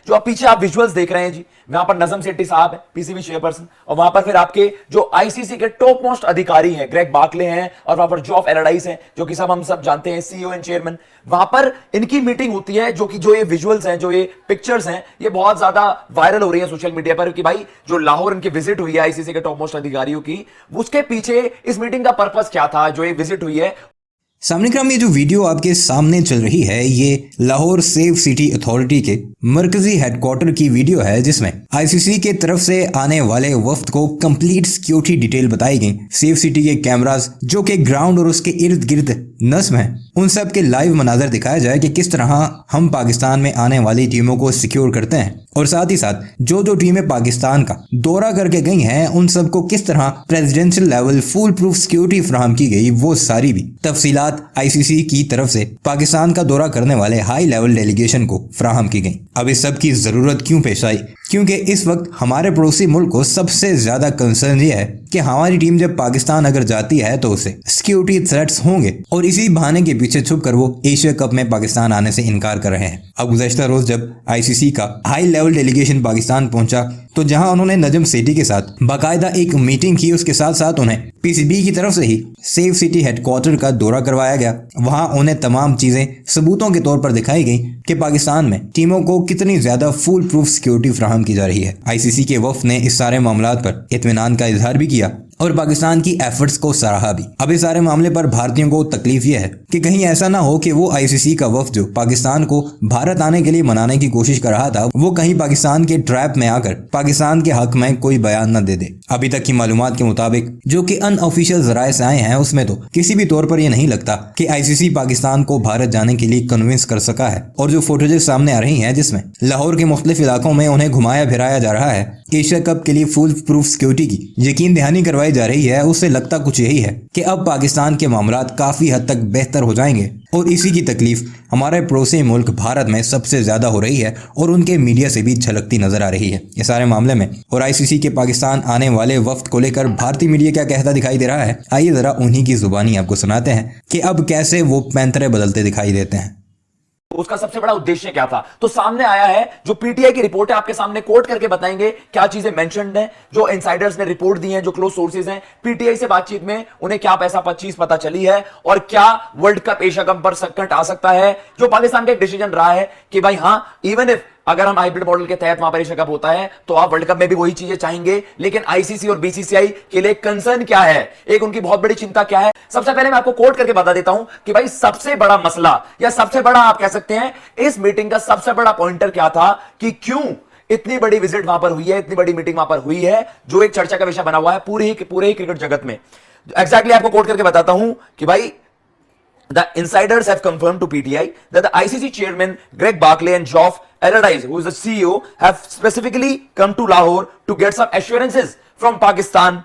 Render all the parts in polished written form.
जो आप पीछे आप विजुअल्स देख रहे हैं जी, वहां पर नजम सेठी साहब है, पीसीबी चेयरपर्सन, और वहां पर फिर आपके जो आईसीसी के टॉप मोस्ट अधिकारी हैं, ग्रेग बार्कले हैं, और वहां पर जॉफ एलडाइस हैं, जो कि सब हम सब जानते हैं सीईओ एंड चेयरमैन। वहां पर इनकी मीटिंग होती है, जो ये विजुअल्स हैं, जो ये पिक्चर्स हैं, ये बहुत ज्यादा वायरल हो रही है सोशल मीडिया पर कि भाई जो लाहौर इनकी विजिट हुई है आईसीसी के टॉप मोस्ट अधिकारियों की, उसके पीछे इस मीटिंग का पर्पस क्या था, जो ये विजिट हुई है। सामने क्रम ये जो वीडियो आपके सामने चल रही है, ये लाहौर सेफ सिटी अथॉरिटी के मरकजी हेडक्वार्टर की वीडियो है, जिसमें आईसीसी के तरफ से आने वाले वफ्द को कंप्लीट सिक्योरिटी डिटेल बताई गई। सेफ सिटी के कैमरास जो कि ग्राउंड और उसके इर्द गिर्द नस्म है, उन सब के लाइव मनाजर दिखाया जाए कि किस तरह हम पाकिस्तान में आने वाली टीमों को सिक्योर करते हैं, और साथ ही साथ जो टीमें पाकिस्तान का दौरा करके गई हैं उन सबको किस तरह presidential level full proof security फराहम की गई, वो सारी भी तफसीलात आईसीसी की तरफ से पाकिस्तान का दौरा करने वाले हाई लेवल डेलीगेशन को फराहम की गई। अब इस सब की जरूरत क्यों पेश आई? क्योंकि इस वक्त हमारे पड़ोसी मुल्क को सबसे ज्यादा कंसर्न ये है कि हमारी टीम जब पाकिस्तान अगर जाती है तो उसे सिक्योरिटी थ्रेट्स होंगे, और इसी बहाने के पीछे छुप कर वो एशिया कप में पाकिस्तान आने से इनकार कर रहे हैं। अब गुज़श्ता रोज जब आईसीसी का हाई लेवल डेलीगेशन पाकिस्तान पहुंचा, तो जहां उन्होंने नजम सेठी के साथ बाकायदा एक मीटिंग की, उसके साथ साथ उन्हें पीसीबी की तरफ से ही सेफ सिटी हेडक्वार्टर का दौरा करवाया गया। वहां उन्हें तमाम चीजें सबूतों के तौर पर दिखाई गई कि पाकिस्तान में टीमों को कितनी ज्यादा फुल प्रूफ सिक्योरिटी फराहम की जा रही है। आईसीसी के वफ्द ने इस सारे मामलात पर इत्मीनान का इजहार भी किया और पाकिस्तान की एफर्ट्स को सराहा भी। अब इस सारे मामले पर भारतीयों को तकलीफ यह है कि कहीं ऐसा ना हो कि वो आईसीसी का वफ्द जो पाकिस्तान को भारत आने के लिए मनाने की कोशिश कर रहा था, वो कहीं पाकिस्तान के ट्रैप में आकर पाकिस्तान के हक में कोई बयान न दे दे। अभी तक की मालूमात के मुताबिक जो कि अनऑफिशियल जराए से आए हैं, उसमें तो किसी भी तौर पर यह नहीं लगता कि आईसीसी पाकिस्तान को भारत जाने के लिए कन्विंस कर सका है। और जो फुटेजेस सामने आ रही है जिसमें लाहौर के मुख्तलिफ इलाकों में उन्हें घुमाया फिराया जा रहा है, एशिया कप के लिए फुल प्रूफ सिक्योरिटी की यकीन दहानी करवाई जा रही है, उससे लगता कुछ यही है कि अब पाकिस्तान के मामलात काफी हद तक बेहतर हो जाएंगे। और इसी की तकलीफ हमारे पड़ोसी मुल्क भारत में सबसे ज्यादा हो रही है और उनके मीडिया से भी झलकती नजर आ रही है इस सारे मामले में। और आईसीसी के पाकिस्तान आने वाले वफ्द को लेकर भारतीय मीडिया क्या कहता दिखाई दे रहा है, आइए जरा उन्हीं की जुबानी आपको सुनाते हैं कि अब कैसे वो पैंतरे बदलते दिखाई देते हैं। उसका सबसे बड़ा उद्देश्य क्या था, तो सामने आया है। जो पीटीआई की रिपोर्ट है, आपके सामने कोट करके बताएंगे क्या चीजें मेंशन्ड हैं, जो इनसाइडर्स ने रिपोर्ट दी है, जो क्लोज सोर्सेज हैं। पीटीआई से बातचीत में उन्हें क्या पैसा चीज पता चली है, और क्या वर्ल्ड कप एशिया कप पर संकट आ सकता है। जो पाकिस्तान का एक डिसीजन रहा है कि भाई हाँ, इवन इफ अगर हम हाइब्रिड मॉडल के तहत वहां पर एशिया कप होता है तो आप वर्ल्ड कप में भी वही चीजें चाहेंगे, लेकिन आईसीसी और बीसीसीआई के लिए कंसर्न क्या है, एक उनकी बहुत बड़ी चिंता क्या है। सबसे पहले मैं आपको कोट करके बता देता हूं कि भाई सबसे बड़ा मसला या सबसे बड़ा आप कह सकते हैं इस मीटिंग का सबसे बड़ा पॉइंटर क्या था कि क्यों इतनी बड़ी विजिट वहां पर हुई है, इतनी बड़ी मीटिंग वहां पर हुई है, जो एक चर्चा का विषय बना हुआ है पूरे ही क्रिकेट जगत में। एग्जैक्टली आपको कोट करके बताता हूं कि भाई the insiders have confirmed to PTI that the ICC chairman Greg Barclay and Geoff Allardyce, who is the CEO, have specifically come to Lahore to get some assurances from Pakistan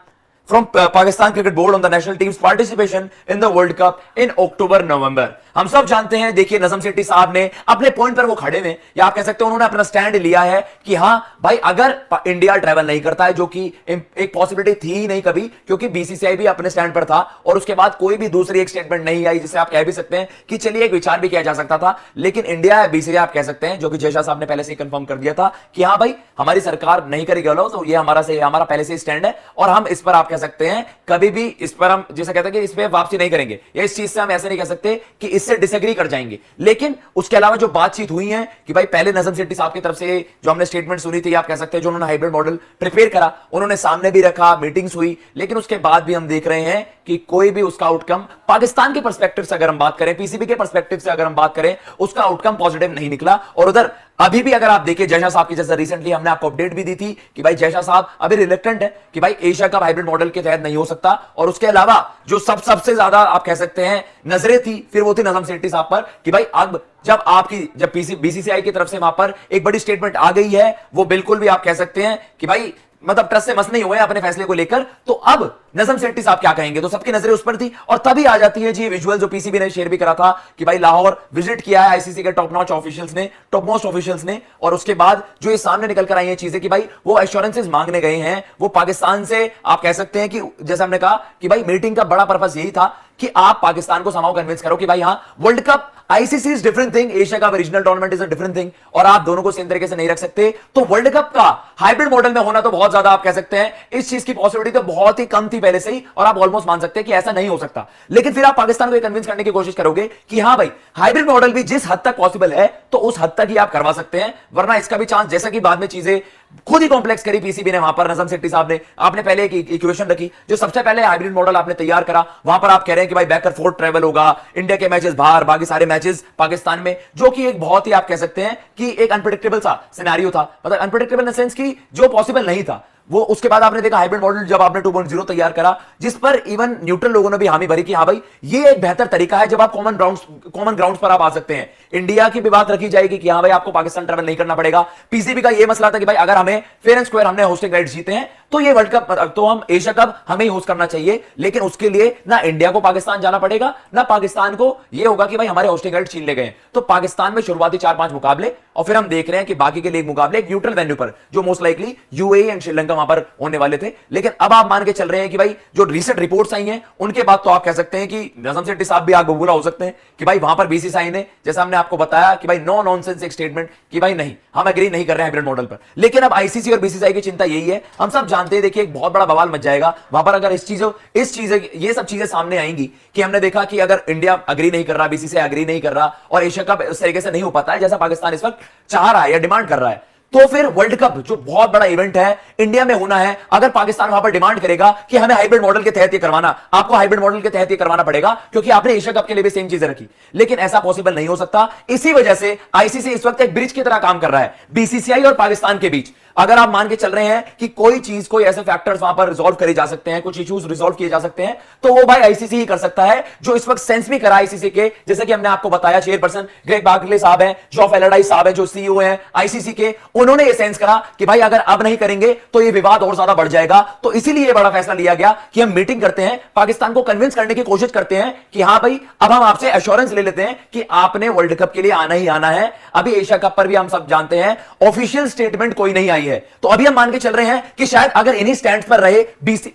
Cricket Board on the national team's participation in the World Cup in October-November। हम सब जानते हैं, देखिए नजम सेठी साहब ने अपने point पर वो खड़े हैं, या आप कह सकते हैं उन्होंने अपना स्टैंड लिया है कि हाँ भाई अगर इंडिया ट्रैवल नहीं करता है, जो कि एक पॉसिबिलिटी थी ही नहीं कभी, क्योंकि बीसीसीआई भी अपने स्टैंड पर था और उसके बाद कोई भी दूसरी एक स्टेटमेंट नहीं आई जिसे आप कह भी सकते हैं कि चलिए एक विचार भी किया जा सकता था। लेकिन इंडिया या बीसीसीआई आप कह सकते हैं, जो कि जयशाह साहब ने पहले से कंफर्म कर दिया था कि हाँ भाई हमारी सरकार नहीं करेगी अलाउ, तो ये हमारा पहले से स्टैंड है और हम इस पर आप कह सकते हैं कभी भी इस पर हम जैसा कहते हैं कि इस पर वापसी नहीं करेंगे, या इस चीज से हम ऐसे नहीं कह सकते कि इससे डिसएग्री कर जाएंगे। लेकिन उसके अलावा जो बातचीत हुई है कि भाई पहले नजम सेठी साहब की तरफ से जो हमने स्टेटमेंट सुनी थी, आप कह सकते हैं जो उन्होंने हाइब्रिड मॉडल प्रिपेयर करा, उन्होंने सामने भी रखा, मीटिंग्स हुई, लेकिन उसके बाद भी हम देख रहे हैं कि कोई भी उसका आउटकम पाकिस्तान के पर्सपेक्टिव से अगर हम बात करें, पीसीबी के पर्सपेक्टिव से अगर हम बात करें, उसका आउटकम पॉजिटिव नहीं निकला। और उधर अभी भी अगर आप देखिए जयशाह साहब की, जैसे रिसेंटली हमने आपको अपडेट भी दी थी कि भाई जयशाह साहब अभी रिलेक्टेंट है कि भाई एशिया कप हाइब्रिड मॉडल के तहत नहीं हो सकता। और उसके अलावा जो सबसे ज्यादा आप कह सकते हैं नजरें थी, फिर वो थी नजम सेठी साहब पर कि भाई अब जब बीसीसीआई की तरफ से वहां पर एक बड़ी स्टेटमेंट आ गई है, वो बिल्कुल भी आप कह सकते हैं कि भाई मतलब ट्रस्ट से मस नहीं हुए अपने फैसले को लेकर, तो अब नजम सेठी साहब क्या कहेंगे, तो सबकी नजरें उस पर थी। और तभी आ जाती है जी विजुअल जो पीसीबी ने शेयर भी करा था कि भाई लाहौर विजिट किया है आईसीसी के टॉप मोस्ट ऑफिशियल्स ने, और उसके बाद जो ये सामने निकल कर आई है चीजें कि भाई वो एश्योरेंसेस मांगने गए हैं, वो पाकिस्तान से आप कह सकते हैं कि जैसे हमने कहा कि भाई मीटिंग का बड़ा पर्पस यही था कि आप पाकिस्तान को समाव कन्विंस करो कि भाई हाँ world cup ICC is different thing, Asia cup regional tournament is a different thing, और आप दोनों को सेम तरीके से नहीं रख सकते। तो वर्ल्ड कप का हाइब्रिड मॉडल में होना तो बहुत ज्यादा आप कह सकते हैं, इस चीज की पॉसिबिलिटी तो बहुत ही कम थी पहले से ही, और आप ऑलमोस्ट मान सकते हैं कि ऐसा नहीं हो सकता। लेकिन फिर आप पाकिस्तान को कन्विंस करने की कोशिश करोगे कि हां भाई हाइब्रिड मॉडल भी जिस हद तक पॉसिबल है तो उस हद तक ही आप करवा सकते हैं, वरना इसका भी चांस, जैसा कि बाद में चीजें खुद ही कॉम्प्लेक्स करी पीसीबी ने, वहां पर नजम सेट्टी साहब ने, आपने पहले एक इक्वेशन रखी, जो सबसे पहले हाइब्रिड मॉडल आपने तैयार करा, वहां पर आप कह रहे हैं कि भाई बैक एंड फोर्थ ट्रैवल होगा, इंडिया के मैचेस बाहर, बाकी सारे मैचेस पाकिस्तान में, जो कि एक बहुत ही आप कह सकते हैं कि एक अनप्रेडिक्टेबल सा सिनेरियो था, मतलब अनप्रेडिक्टेबल इन द सेंस कि जो पॉसिबल नहीं था वो। उसके बाद आपने देखा हाइब्रिड मॉडल जब आपने 2.0 तैयार करा, जिस पर इवन न्यूट्रल लोगों ने भी हामी भरी कि हाँ भाई ये एक बेहतर तरीका है, जब आप कॉमन ग्राउंड्स पर आप आ सकते हैं। इंडिया की भी बात रखी जाएगी कि हाँ भाई आपको पाकिस्तान ट्रैवल नहीं करना पड़ेगा। पीसीबी का ये मसला था कि भाई अगर हमें फेयर एंड स्क्वायर हमने होस्टिंग राइट्स जीते हैं तो ये वर्ल्ड कप, तो हम एशिया कप हमें ही होस्ट करना चाहिए, लेकिन उसके लिए ना इंडिया को पाकिस्तान जाना पड़ेगा, ना पाकिस्तान को ये होगा कि भाई हमारे होस्टिंग राइट छीन ले गए। तो पाकिस्तान में शुरुआती 4-5 मुकाबले, और फिर हम देख रहे हैं कि बाकी के लीग मुकाबले एक न्यूट्रल वेन्यू पर, जो most likely UAE and Sri Lanka वहां पर होने वाले थे। लेकिन अब आप मान के चल रहे हैं कि भाई जो रिसेंट रिपोर्ट्स आई हैं उनके बाद तो आप कह सकते हैं कि नजम सेट्टी साहब भी आग बबूला हो सकते हैं कि भाई वहां पर बीसीसीआई ने, जैसा हमने आपको बताया कि भाई नो नॉनसेंस एक स्टेटमेंट कि भाई नहीं, हम एग्री नहीं कर रहे हैं हाइब्रिड मॉडल पर। लेकिन अब आईसीसी और बीसीसीआई की चिंता यही है, हम सब जानते हैं, देखिए एक बहुत बड़ा बवाल मच जाएगा वहां पर अगर ये सब चीजें सामने आएंगी कि हमने देखा कि अगर इंडिया अग्री नहीं कर रहा, बीसीसीआई अग्री नहीं कर रहा, और एशिया कप उस तरीके से नहीं हो पाता है जैसा पाकिस्तान इस वक्त चाह रहा है या डिमांड कर रहा है, तो फिर वर्ल्ड कप जो बहुत बड़ा इवेंट है इंडिया में होना है, अगर पाकिस्तान वहां पर डिमांड करेगा कि हमें हाइब्रिड मॉडल के तहत ये करवाना, आपको हाइब्रिड मॉडल के तहत ये करवाना पड़ेगा, क्योंकि आपने एशिया कप के लिए भी सेम चीजें रखी। लेकिन ऐसा पॉसिबल नहीं हो सकता। इसी वजह से आईसीसी इस वक्त एक ब्रिज की तरह काम कर रहा है बीसीसीआई और पाकिस्तान के बीच। अगर आप मान के चल रहे हैं कि कोई ऐसे फैक्टर्स वहां पर रिजॉल्व करे जा सकते हैं, कुछ इश्यूज रिजॉल्व किए जा सकते हैं, तो वो भाई आईसीसी ही कर सकता है, जो इस वक्त सेंस भी करा आईसीसी के, जैसे कि हमने आपको बताया चेयरपर्सन ग्रेग बार्कले साहब हैं, जॉफ एलरडाइस साहब हैं जो सीईओ हैं आईसीसी के, उन्होंने ये सेंस करा कि भाई अगर अब नहीं करेंगे तो ये विवाद और ज्यादा बढ़ जाएगा। तो इसीलिए बड़ा फैसला लिया गया कि हम मीटिंग करते हैं, पाकिस्तान को कन्विंस करने की कोशिश करते हैं कि हां भाई अब हम आपसे एश्योरेंस ले लेते हैं कि आपने वर्ल्ड कप के लिए आना ही आना है। अभी एशिया कप पर भी हम सब जानते हैं ऑफिशियल स्टेटमेंट कोई नहीं आई है, तो अभी हम मान के चल रहे हैं कि शायद अगर इन्हीं स्टैंड पर रहे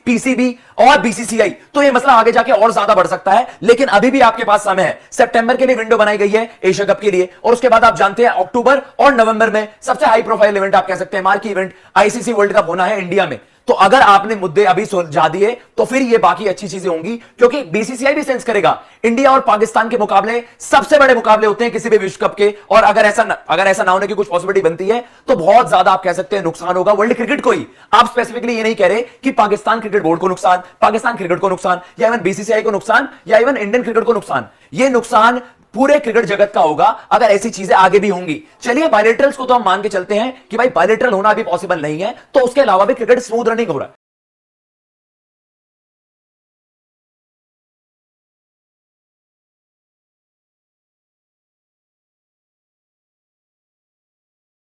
पीसीबी और बीसीसीआई तो ये मसला आगे जाके और ज्यादा बढ़ सकता है। लेकिन अभी भी आपके पास समय है, सितंबर के लिए विंडो बनाई गई है एशिया कप के लिए, और उसके बाद आप जानते हैं अक्टूबर और नवंबर में सबसे हाई प्रोफाइल इवेंट आप कह सकते हैं, marquee event ICC world cup होना है इंडिया में। तो अगर आपने मुद्दे अभी सुलझा दिए तो फिर ये बाकी अच्छी चीजें होंगी, क्योंकि बीसीसीआई भी सेंस करेगा इंडिया और पाकिस्तान के मुकाबले सबसे बड़े मुकाबले होते हैं किसी भी विश्व कप के, और अगर ऐसा ना होने की कुछ पॉसिबिलिटी बनती है तो बहुत ज्यादा आप कह सकते हैं नुकसान होगा वर्ल्ड क्रिकेट को ही। आप स्पेसिफिकली ये नहीं कह रहे कि पाकिस्तान क्रिकेट बोर्ड को नुकसान, पाकिस्तान क्रिकेट को नुकसान, या इवन बीसीसीआई को नुकसान, या इवन इंडियन क्रिकेट को नुकसान, ये नुकसान पूरे क्रिकेट जगत का होगा अगर ऐसी चीजें आगे भी होंगी। चलिए बायलेटरल्स को तो हम मान के चलते हैं कि भाई बायलेटरल होना अभी पॉसिबल नहीं है, तो उसके अलावा भी क्रिकेट स्मूथ रनिंग हो रहा है,